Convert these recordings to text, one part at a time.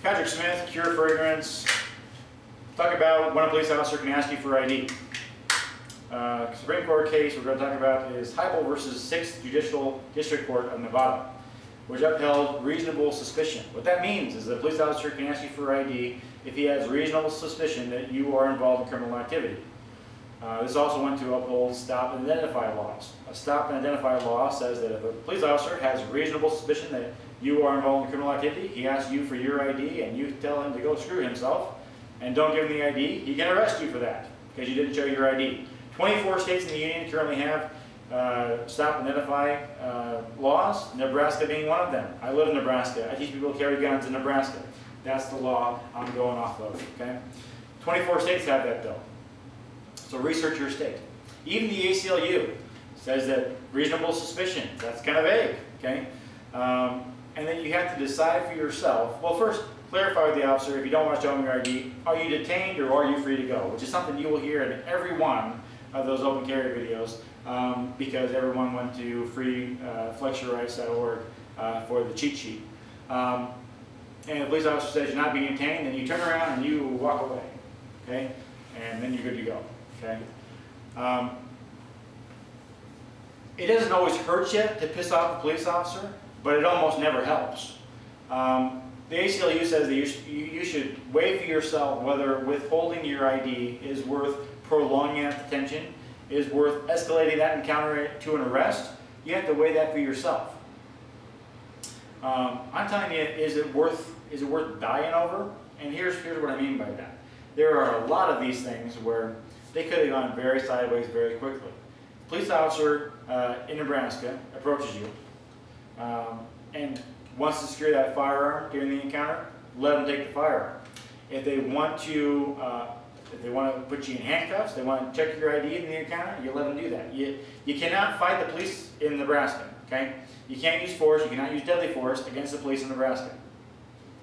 Patrick Smith, Cure for Ignorance. Talk about when a police officer can ask you for ID. Supreme Court case we're going to talk about is Heupel versus 6th Judicial District Court of Nevada, which upheld reasonable suspicion. What that means is that a police officer can ask you for ID if he has reasonable suspicion that you are involved in criminal activity. This also went to uphold stop and identify laws. A stop and identify law says that if a police officer has reasonable suspicion that you are involved in criminal activity, he asks you for your ID and you tell him to go screw himself and don't give him the ID, he can arrest you for that because you didn't show your ID. 24 states in the union currently have stop and identify laws, Nebraska being one of them. I live in Nebraska. I teach people to carry guns in Nebraska. That's the law I'm going off of, okay? 24 states have that though. So research your state. Even the ACLU says that reasonable suspicion, that's kind of vague, okay? And then you have to decide for yourself. Well, first, clarify with the officer, if you don't want to show him your ID, are you detained or are you free to go? Which is something you will hear in every one of those open carry videos because everyone went to freeflexyourrights.org for the cheat sheet. And the police officer says you're not being detained, then you turn around and you walk away, okay? And then you're good to go, okay? It doesn't always hurt you to piss off a police officer, but it almost never helps. The ACLU says that you should weigh for yourself whether withholding your ID is worth prolonging that detention, is worth escalating that encounter to an arrest. You have to weigh that for yourself. I'm telling you, is it worth dying over? And here's what I mean by that. There are a lot of these things where they could have gone very sideways very quickly. A police officer in Nebraska approaches you and wants to secure that firearm during the encounter, let them take the firearm. If they want to put you in handcuffs, they want to check your ID in the encounter, you let them do that. You cannot fight the police in Nebraska, okay? You can't use force, you cannot use deadly force against the police in Nebraska,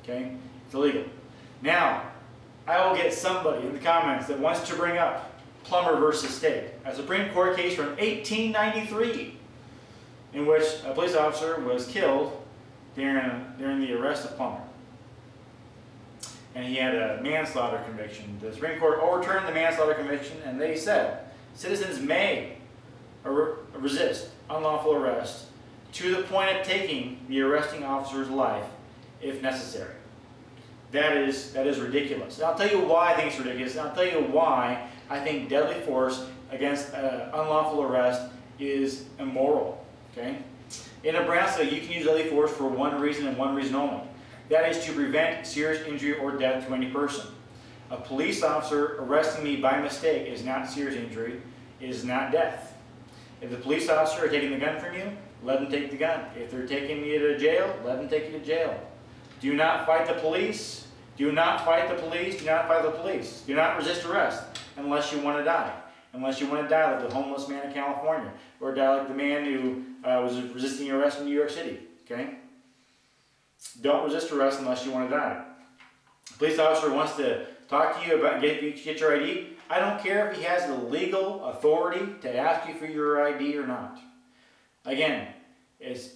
okay? It's illegal. Now, I will get somebody in the comments that wants to bring up Plummer versus State, a Supreme Court case from 1893 in which a police officer was killed during the arrest of Plummer. And he had a manslaughter conviction. The Supreme Court overturned the manslaughter conviction and they said citizens may resist unlawful arrest to the point of taking the arresting officer's life if necessary. That is ridiculous. And I'll tell you why I think it's ridiculous. And I'll tell you why I think deadly force against unlawful arrest is immoral. Okay? In Nebraska, you can use deadly force for one reason and one reason only. That is to prevent serious injury or death to any person. A police officer arresting me by mistake is not serious injury, is not death. If the police officer are taking the gun from you, let them take the gun. If they're taking you to jail, let them take you to jail. Do not fight the police. Do not fight the police. Do not fight the police. Do not resist arrest unless you want to die. Unless you want to die like the homeless man in California, or die like the man who was resisting arrest in New York City. Okay? Don't resist arrest unless you want to die. A police officer wants to talk to you about get your ID. I don't care if he has the legal authority to ask you for your ID or not. Again, it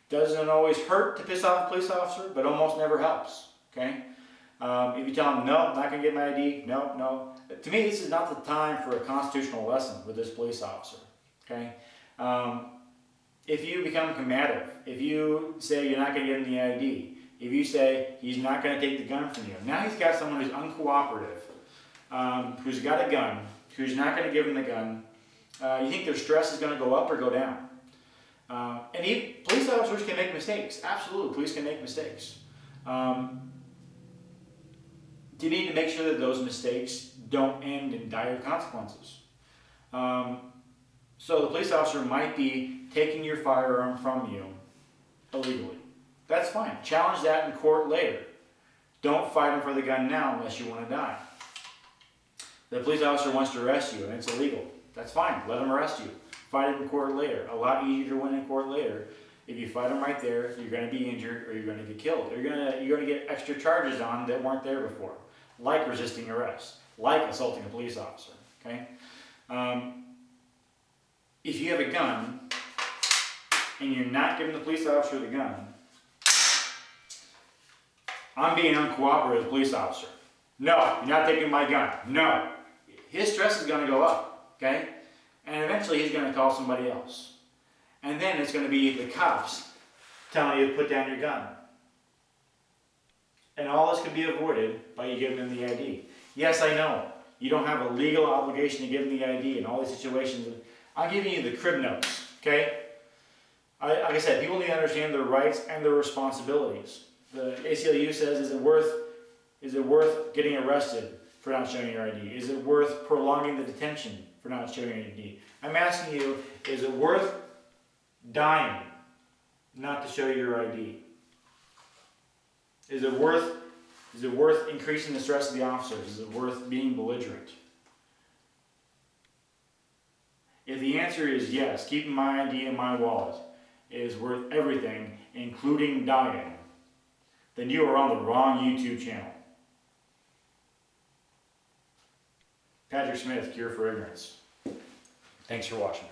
doesn't always hurt to piss off a police officer, but almost never helps. Okay? If you tell him, no, I'm not going to get my ID, no, no. To me, this is not the time for a constitutional lesson with this police officer. Okay? If you become combative, if you say you're not going to give him the ID, if you say he's not going to take the gun from you, now he's got someone who's uncooperative, who's got a gun, who's not going to give him the gun, you think their stress is going to go up or go down. And police officers can make mistakes. Absolutely, police can make mistakes. You need to make sure that those mistakes don't end in dire consequences. So the police officer might be taking your firearm from you illegally. That's fine. Challenge that in court later. Don't fight him for the gun now unless you want to die. The police officer wants to arrest you and it's illegal. That's fine. Let him arrest you. Fight it in court later. A lot easier to win in court later. If you fight him right there, you're going to be injured or you're going to get killed. You're going to get extra charges on that weren't there before, like resisting arrest, like assaulting a police officer. Okay? If you have a gun and you're not giving the police officer the gun, I'm being uncooperative as a police officer. No, you're not taking my gun. No. His stress is going to go up, okay? And eventually he's going to call somebody else. And then it's going to be the cops telling you to put down your gun. And all this could be avoided by you giving them the ID. Yes, I know. You don't have a legal obligation to give them the ID in all these situations. I'm giving you the crib notes, okay? Like I said, people need to understand their rights and their responsibilities. The ACLU says, is it worth getting arrested for not showing your ID? Is it worth prolonging the detention for not showing your ID? I'm asking you, is it worth dying not to show your ID? Is it worth increasing the stress of the officers? Is it worth being belligerent? If the answer is yes, keeping my ID in my wallet is worth everything, including dying, then you are on the wrong YouTube channel. Patrick Smith, Cure for Ignorance. Thanks for watching.